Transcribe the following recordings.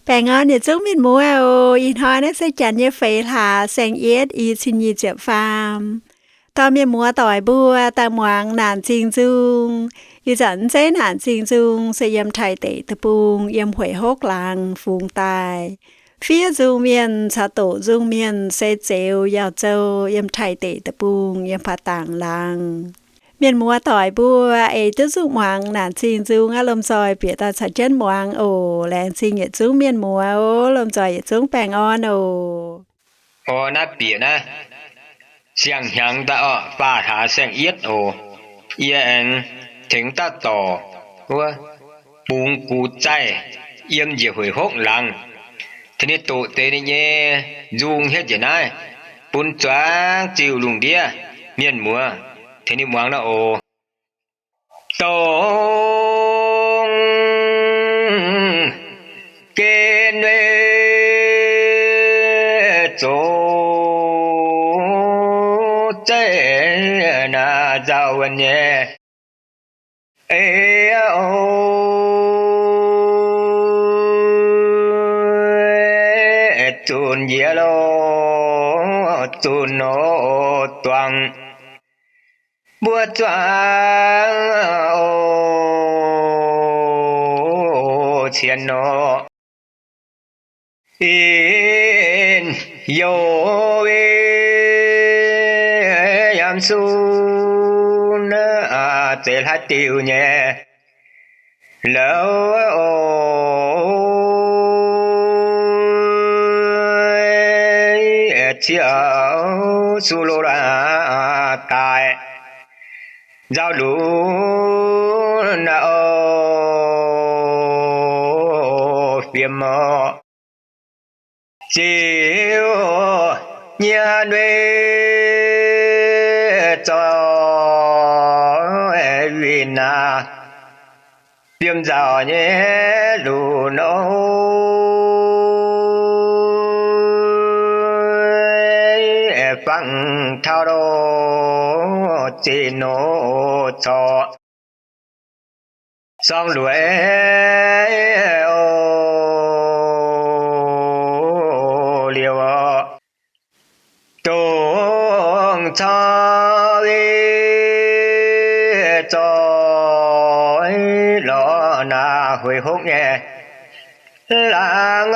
Bạn ơi, thì chúng mình mua in hoa nó sẽ chọn như vậy là sang yết y xin nhị trợ phàm. Tao mình mua tỏi bùa, ta muang nàn trình dung. Y dẫn chế nàn trình dung sẽ yếm thay tệ tập bùng, yếm huệ hốc làng, phùng tài. Phía dung miền, cha tổ dung miền sẽ chéo, yào châu, yếm thay tệ tập bùng, yếm phá tàng làng. Miền mua tỏi bùa ấy tức dụng hoàng nản xin dung á lom soi bịa ta sản chân muang ồ lẹn xin nhật dung miền mua ồ lom soi nhật dung bèng on ồ Ồ na bịa na xiang hiang ta phá thả xiang yết ồ yên thính ta tổ hua bùng cụ chạy yếm dễ hồi hốc lăng thế nên tổ tế này nhé dung hết vậy này bún choáng chiều lùng đĩa miền mùa thế nên muang na ồ tổ kê nê chỗ na giàu nhẹ ê ô chun dễ lô chun nô toàn bùa choáng ô chiên nô in yo yam sun tê hát tiêu nhẹ lâu chiều su lô ra tài giao đủ nợ phiền mơ chiều nhà nuôi cho vì na tiêm giàu nhé lù nô phăng thao đô chỉ nô cho xong đuổi ô liều tung cho cho lo na hồi hốc nhẹ làng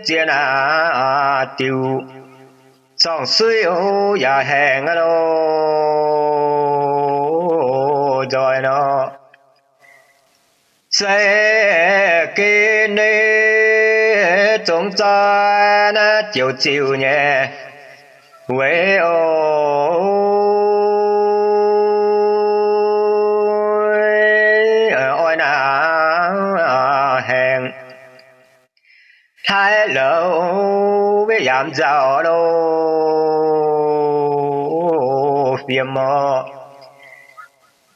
chia na tiêu song suy ô ya hẹn lô rồi nó sẽ kê nê chúng ta na chiều chiều nhẹ quê ôi na hẹn hai lâu với giảm giàu đâu phiền mơ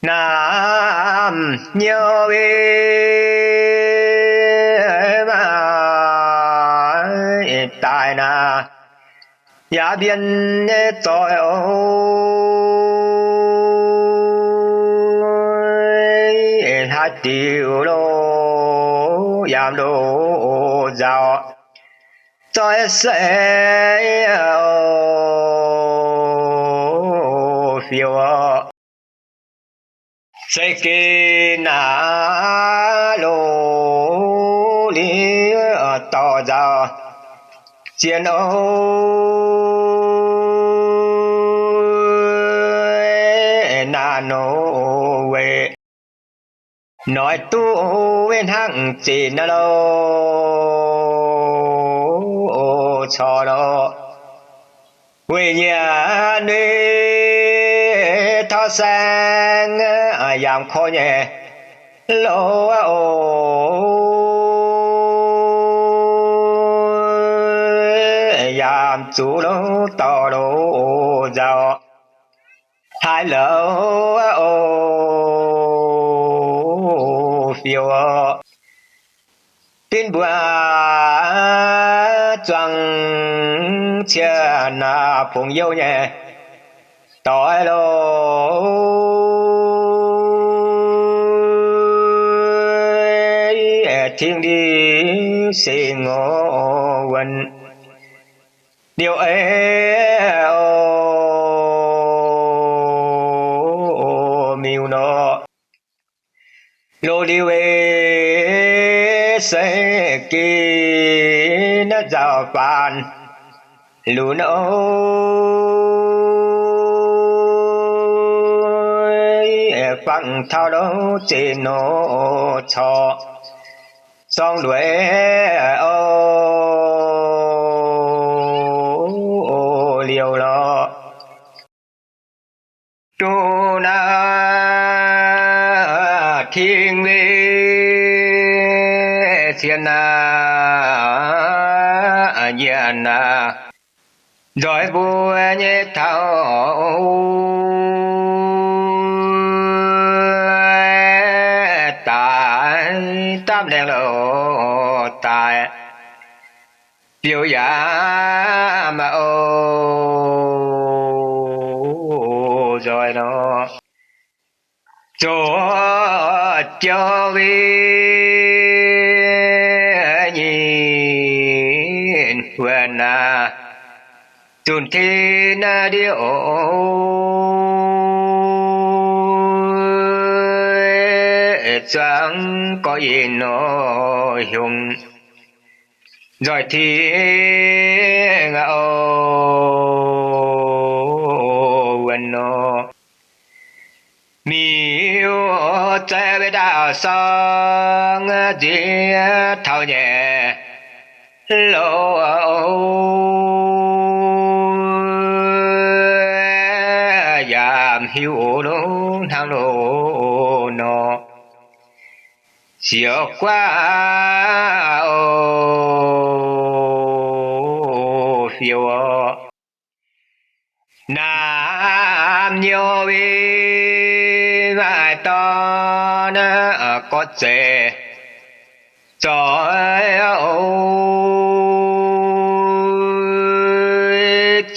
nam nhớ mà tại na giá biên tội ôi hát tiêu lô giảm đồ giàu tôi sẽ phiêu sẽ kê na lô lý tỏ ra chiến na nô về nói tu bên hạng chỉ na lô cho nó quê nhà nơi thọ sang giảm khó nhẹ lô giảm chú lô tỏ đồ giàu hai lô phiêu tin bùa choàng chia na phùng yêu nhẹ tỏi lô thiên đi xì ngô quần điều ấy miu nó lô điều ấy sẽ kỳ nó giàu bàn lũ nó phăng thao đó trên nó cho xong đuổi liều lo tu na thiên vi thiên na nhiên na rồi vua nhé thao tại tam đèn lộ tại tiêu giá mà rồi nó cho vi nhìn quên chun thiên điệu chẳng có gì nó hùng rồi thì quên nó miêu trái với đạo sang gì thao nhẹ lỗ giảm hiểu luôn thang lỗ nó chiều qua phiêu nam nhiều vì vài to nó có trẻ trời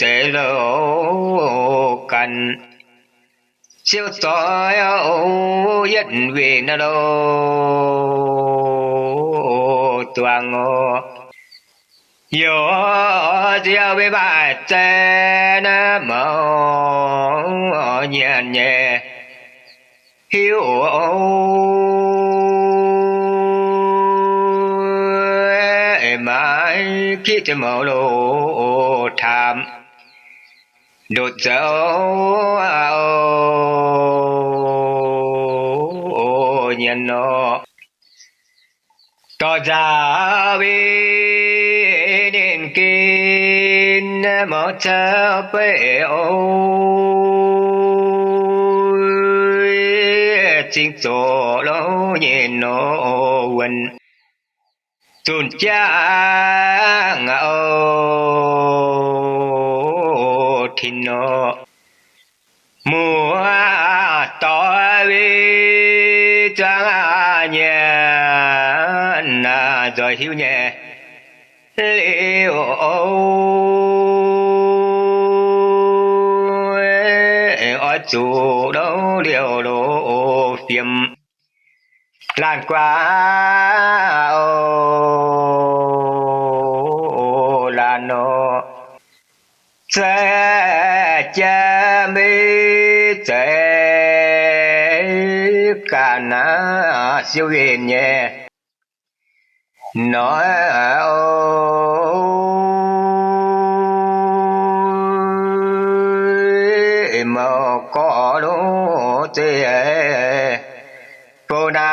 trẻ lâu cần siêu tối nhất vì nó đâu toàn ngô yo dia với bài tên màu nhẹ nhẹ hiếu mãi khi cho màu lộ tham đột dấu nhân nó tỏ ra vì đến kinh mở trở về chính số lâu nhìn nó quần tuần cha thì nó mùa tỏ vì chẳng nhẹ rồi hiu nhẹ liêu ở chủ đâu liều đồ phiếm lan qua lan nó sẽ cha mi sẽ cả na siêu hiền nhẹ nói mà có lỗ thế cô na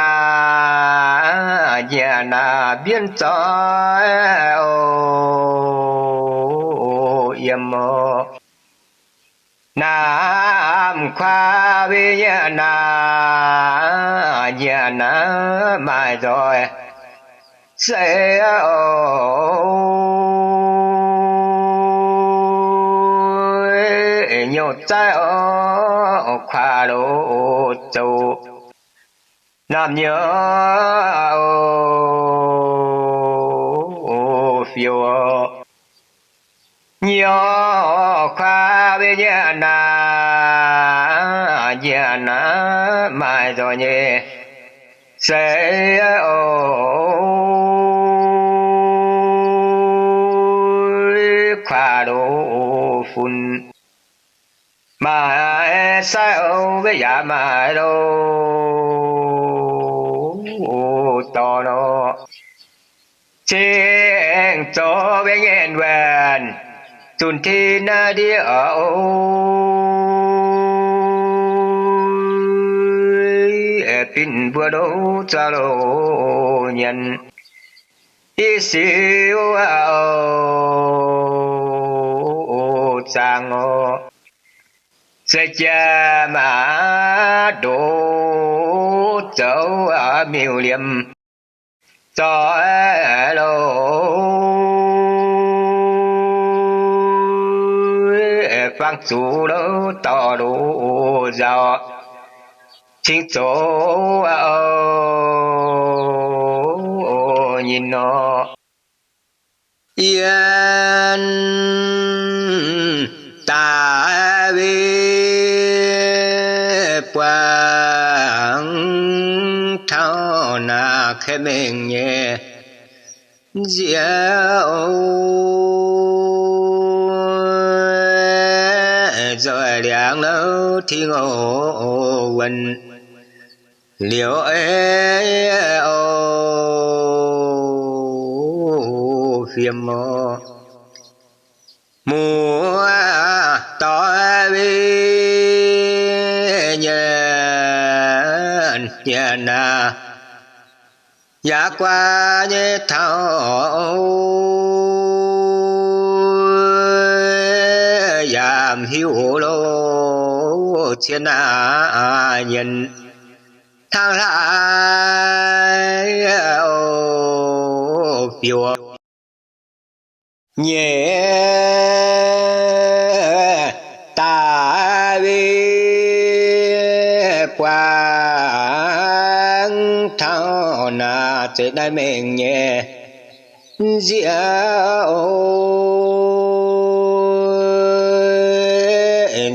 nhà na biên trái yếm nam khoa vi nhà na mai rồi sẽ nhiều trái khoa lỗ châu nam nhớ phiêu nhớ khoa với nhà na mai rồi nhé sẽ mà sao bây giờ mà đâu to nó trên cho bên yên vần tuần thi na đi ở pin vừa đâu cho lô nhân ý siêu sang ngô sẽ cha mà đổ dấu ở miêu liêm cho lô phang chủ đâu to đủ giàu chính chỗ nhìn nó yên ta về quang thao na khẽ mình nhẹ diệu rồi đèn lâu thì ngộ quần liệu ấy phiền mò mùa tỏi về nhân nhân giá qua như thảo giảm hiu lô thiên nhân thang lại phiêu nhẹ ta về quang thao na trên đây mình nhẹ diệu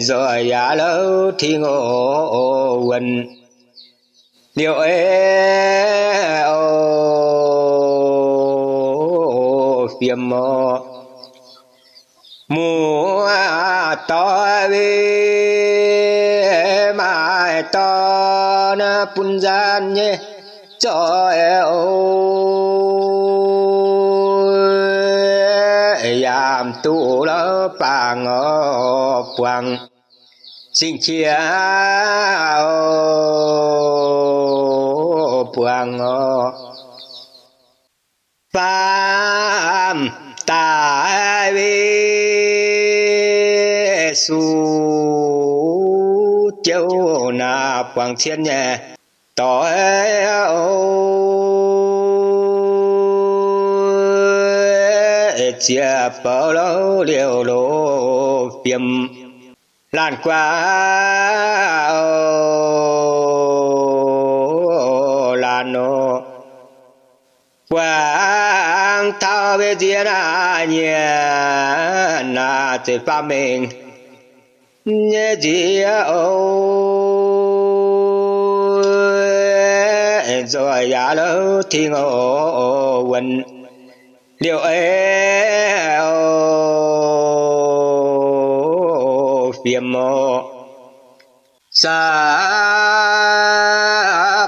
rồi giá lâu thì ngộ quần liệu ấy phiền mò mùa to về mai to na pun gian nhé cho yam tu lo pang quang sinh chia quang phàm ta về su châu na quang thiên nhẹ tỏi chia bao lâu liều lô phiêm lan qua lan nô quang thao về dia na nhẹ na chế pha mình nhẹ dia rồi giá lâu thì ngộ quần liệu ấy phiền mò sa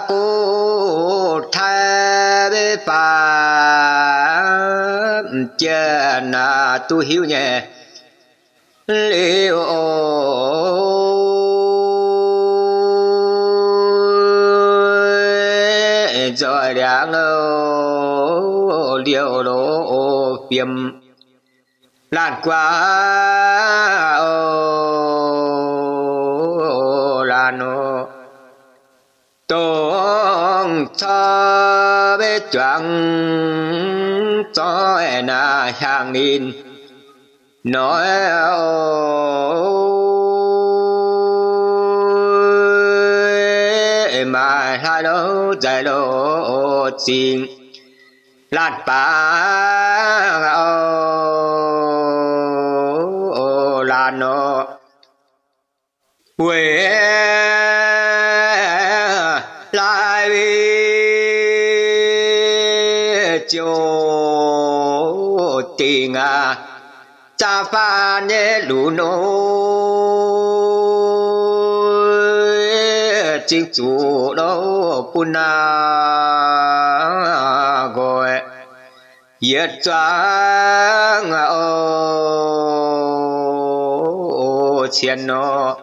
cô thay bê pháp chè na tu hiếu nhẹ liệu rồi đáng lâu liệu lỗ phiền lan qua lan ô tông cho bê choáng cho na hàng nghìn nói mà hai đâu dài lộ xin lan pa lan nó quê lại chiều tình cha pha nhé lù nô chính chủ đâu puna gọi yết choáng ô chiên nó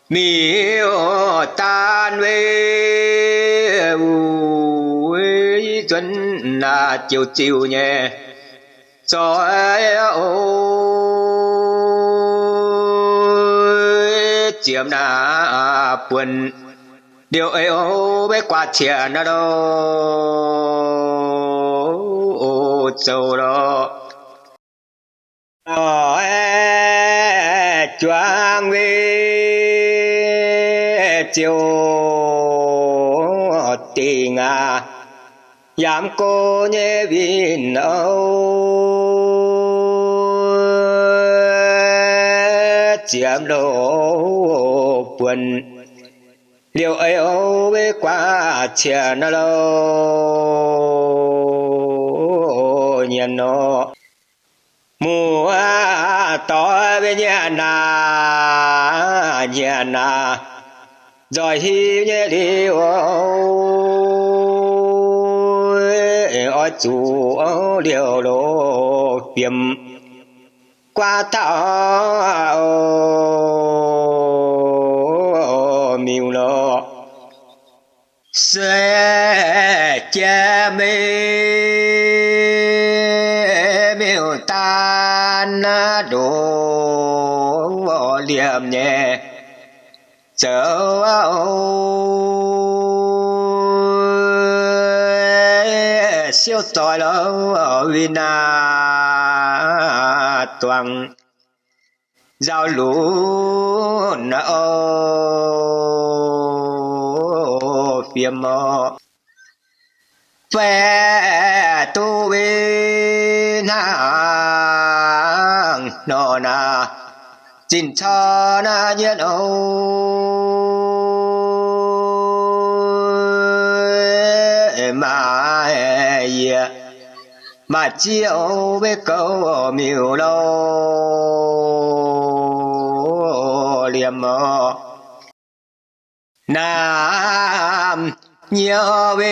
miêu tan về chuẩn là chiều chiều nhẹ cho chiếm na buồn điều ấy ô bé qua tiền nó đâu châu đó choáng về chiều tình dám cô nhé vin chiếm đồ buồn liệu ấy ô với quá tiền nó lâu nhìn nó mùa to với nhà na rồi hi nhé đi ôi chủ điều đồ tiệm qua thảo miêu lo sẽ che mê miêu tan đồ liệm nhẹ chờ siêu tội lo vì na toàn giao lũ nợ phiền mò về tu bên hàng nọ na xin cho na nhiên mà chiều với câu miêu lâu liềm mò nam nhớ về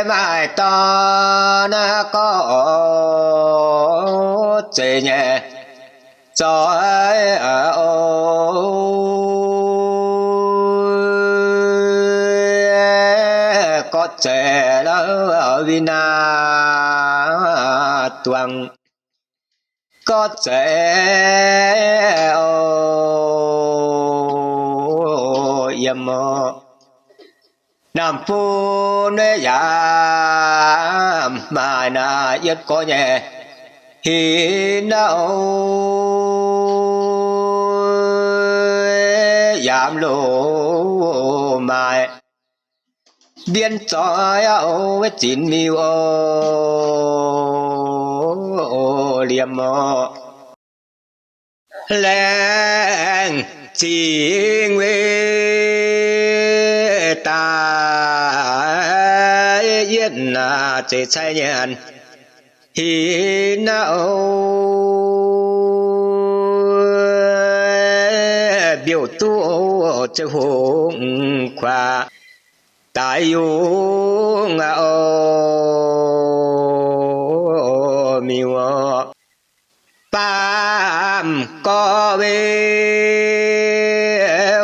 mai to na có chế nhẹ cho có trẻ đó vì na toàn có trẻ yếm nam phu nê giảm mà na yết có nhẹ hi đâu giảm lô mai biên cho với chín miêu liềm lên chỉ nguyện ta yên là chế chạy nhàn hi nào biểu tu cho hùng khoa tại yêu miêu pam có về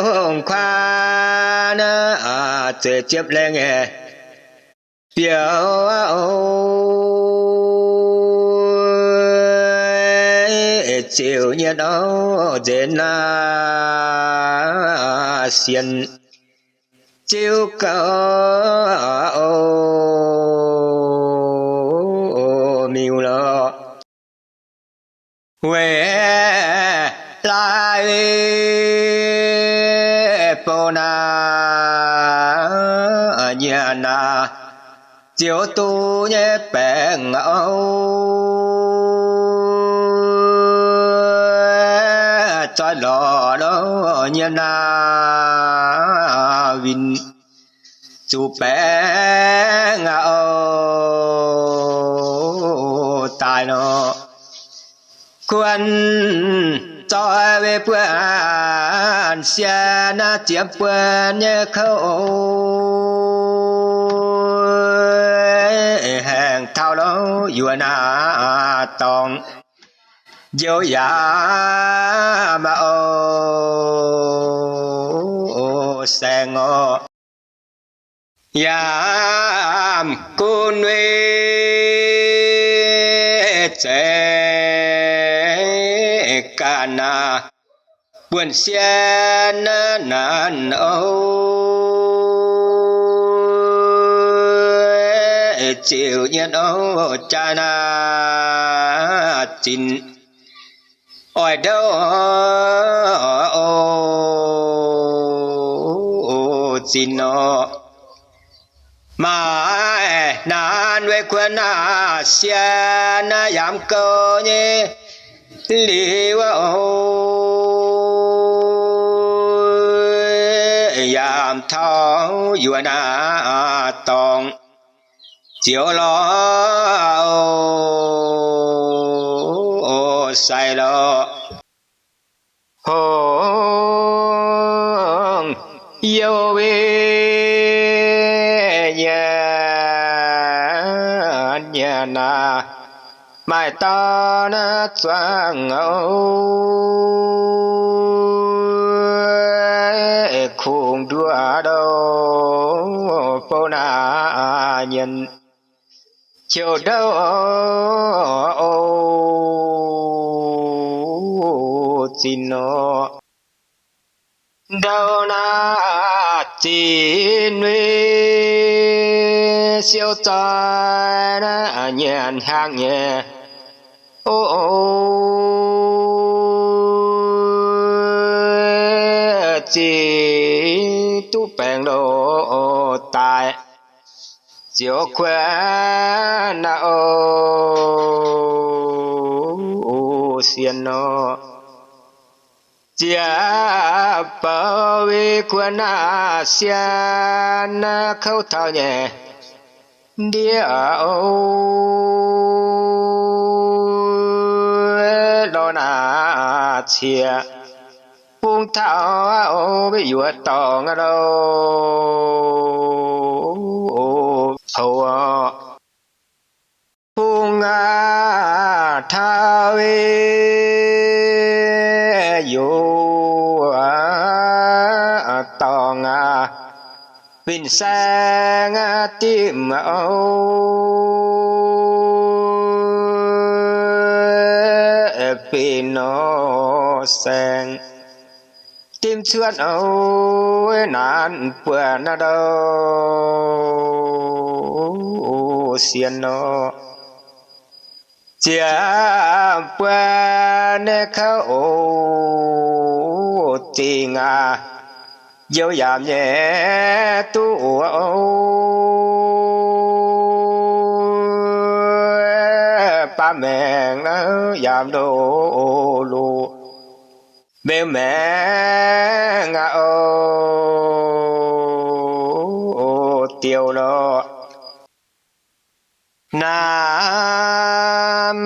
hồng khoa na chế tiếp lên nghe biểu chiều nhật đó đến na xiên chiều có miêu lo huệ lại po na nhà na chiều tu nhé bèn cho lò đó nhà na vin chú bé ngạo tài nó quân cho về bữa nàn xe na chiếm quên nhớ khâu hàng thao lâu yua na tòng dấu ya ma ô sen ngô yam côn nuê chế cana buồn xiên nàn chịu nhiên cha na chín ỏi đâu chín nó mà nan về quân xiên yam cơ nhé liu yam thao yua na tòng chiếu lo sai lo hong yêu về nhà na mai ta na choang khung đua đâu phố na nhân chiều đâu xin nó đâu na xin nuôi siêu trai na nhàn hàng nhẹ chỉ tu bèn đồ tài chiều khỏe na xiên nó chia bảo vệ quân xiên khâu thao nhẹ địa lo na chia buông thao bị dọa tòng đâu hầu buông thao dọa tòng bình sang tim pin nó sang tim chuan nan buồn đâu xiên nó chia buồn khâu tình dấu giảm nhẹ tu ba mẹ nó giảm đồ lù bê mẹ ngã tiêu nó nam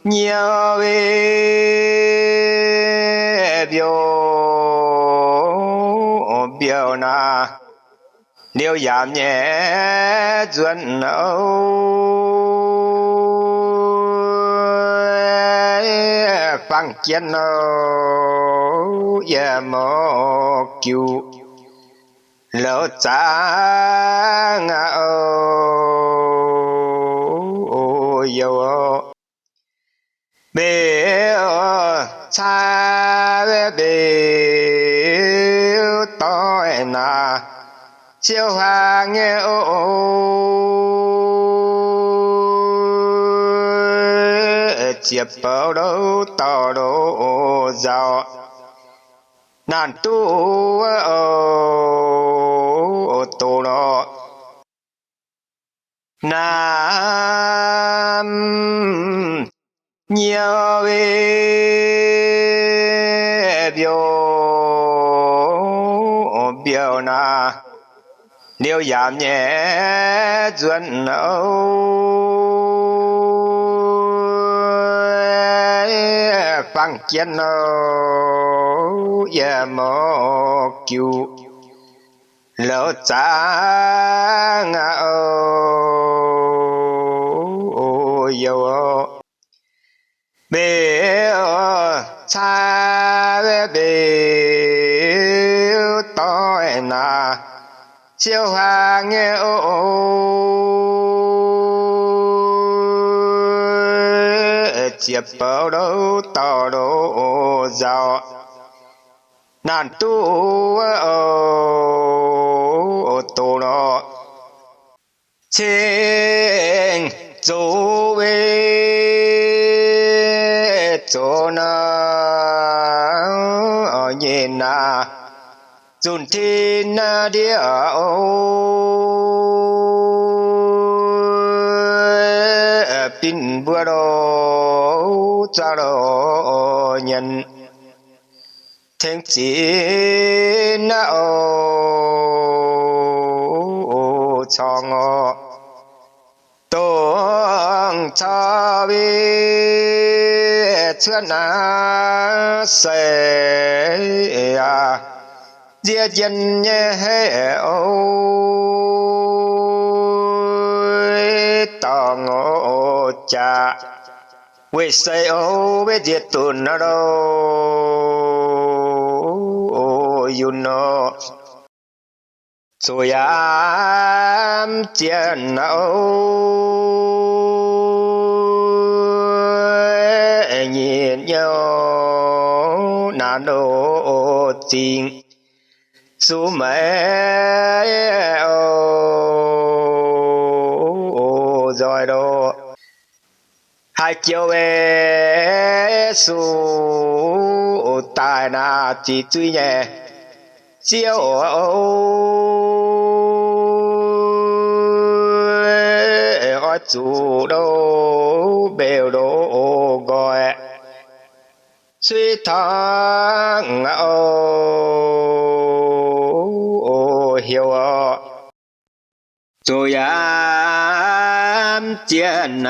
nhiều biểu na nếu giảm nhẹ duyên phăng chân ya mò kiu lỡ cha ngã yêu bê cha bê tôi na chiều hàng nghe chiếp bao đâu tao đâu giàu nan tu tu nó nam nhiều biểu na nếu giảm nhẹ duyên phăng chiến ya mô cứu lỡ cha ngã yêu bê cha bê tôi na chiêu hoa nghe chiếp bao đâu tao đâu giàu nạn tu tu nó trên dấu về chỗ nào nhìn na dùn thiên địa pin bữa đâu cha đâu nhận thiên chỉ nào cho ngọ tông cha về chuyện na sẽ diệt dân nhé tao ngô cha vì say về diệt tuần nào you know rồi am tiền nào nhìn nhau nản đồ tình số mẹ rồi đó hai chiều về số tài na chỉ truy nhẹ chiều ở chủ đâu bèo đâu gọi suy thắng hiểu rồi am chiến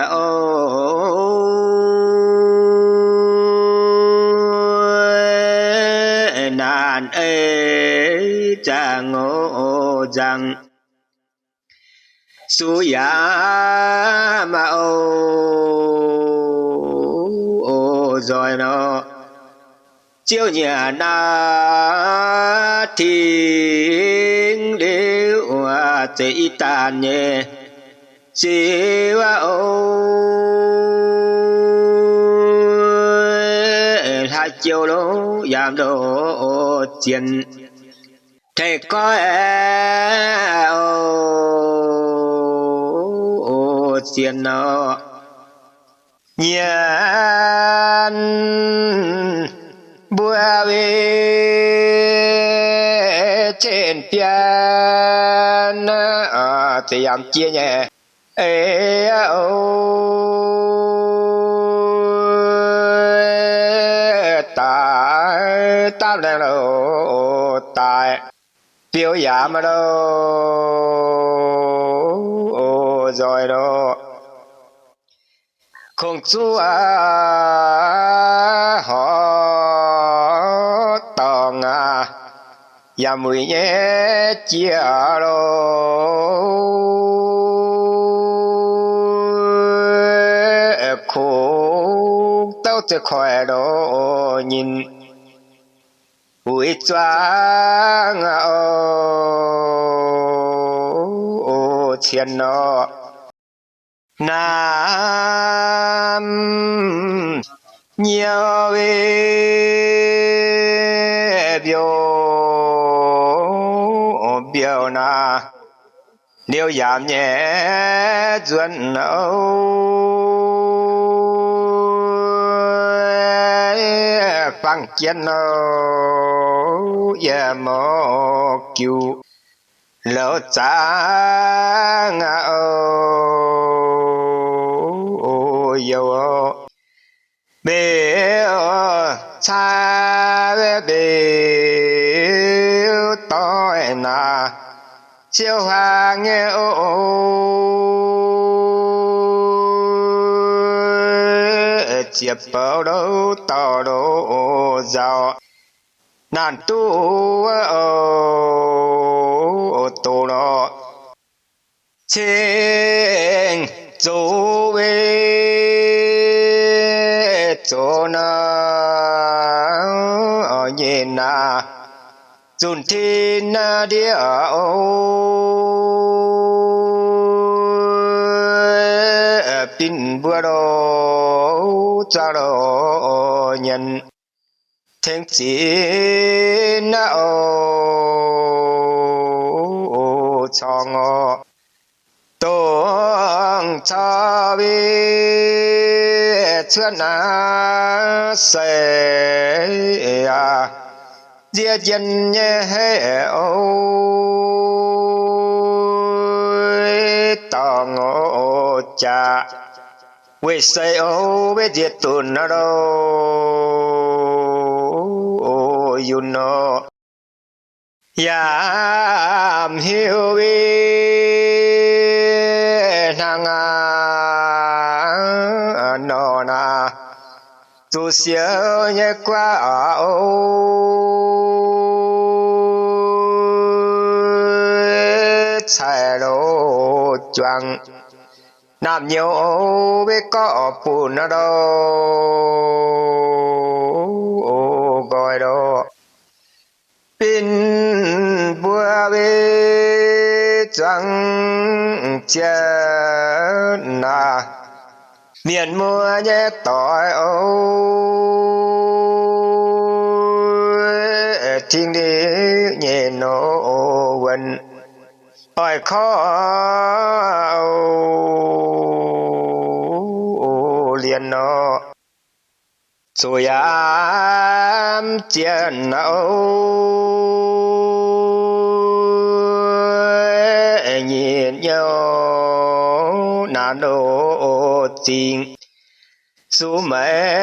nạn ấy chẳng ngộ rằng su ya ma rồi nó chiếu nhà na thiên điệu chỉ tàn nhẹ chiếu hai chiều lỗ giảm độ tiền thầy có tiền nó nhiên bùa về trên tiền thì làm chia nhẹ tại ta đang đâu tại biểu giảm ở đâu rồi đó không chúa họ tòng ya mùi nhé chia rồi khổ tao sẽ khỏe đó nhìn bụi choáng thiên nó nam nhiều về biểu na nếu giảm nhẹ duyên phăng chiến ya mô cứu lỡ cha ngã yêu bê cha bê tôi na chiêu hoa nghe chia bao đâu tao đâu giàu nạn tu tu nó trên dấu về chỗ nào nhìn na dùn thiên địa pin bữa đâu cha đâu nhận thiên chỉ nào cho ngọ tông cha vi chuyện na sẽ diệt dân nhé tao ngô cha vì say về diệt tuần nào you know yam hiu vi nang no na tu siêu nhé qua chạy đồ choàng nam nhiều biết có phun ở đâu gọi đó pin bùa biết choàng chết na miền mưa nhé tỏi thiên đi nhẹ nô quên ôi khó liền nó rồi am tiền nhìn nhau nản đồ tình số mấy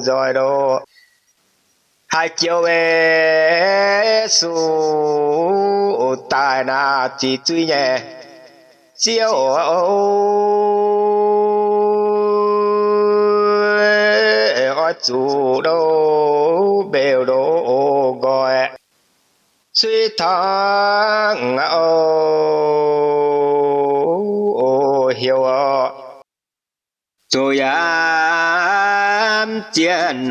rồi đó hai chiều về số tài na chỉ truy nhẹ chiều ở chủ đâu bèo đâu gọi suy thắng hiểu rồi am chiến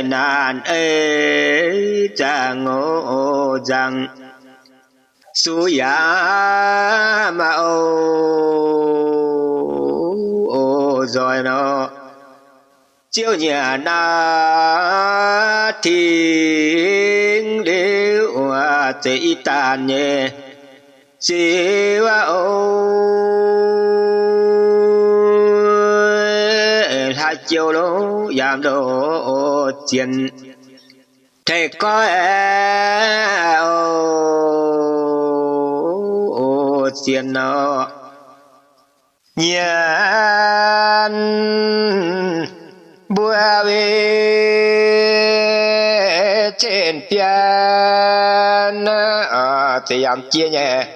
nạn ấy chẳng ngộ rằng su ya ma rồi nó chiếu nhà na thiên điệu chỉ tàn nhẹ chiếu hai chiều đó giảm độ chiến thầy có chiến nó nhiên bùa về trên pian thì làm chia nhẹ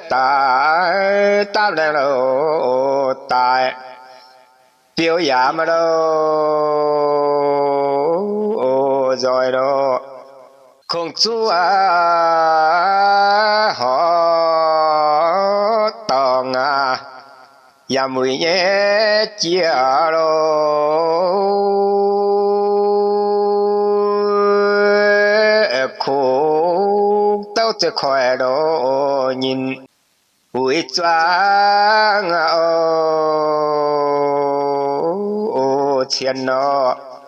tại tao đang đâu tại biểu giảm đâu rồi đó không chúa họ tòng ya mùi nhé chia khổ tao sẽ khỏe đó nhìn bụi choáng chiến nó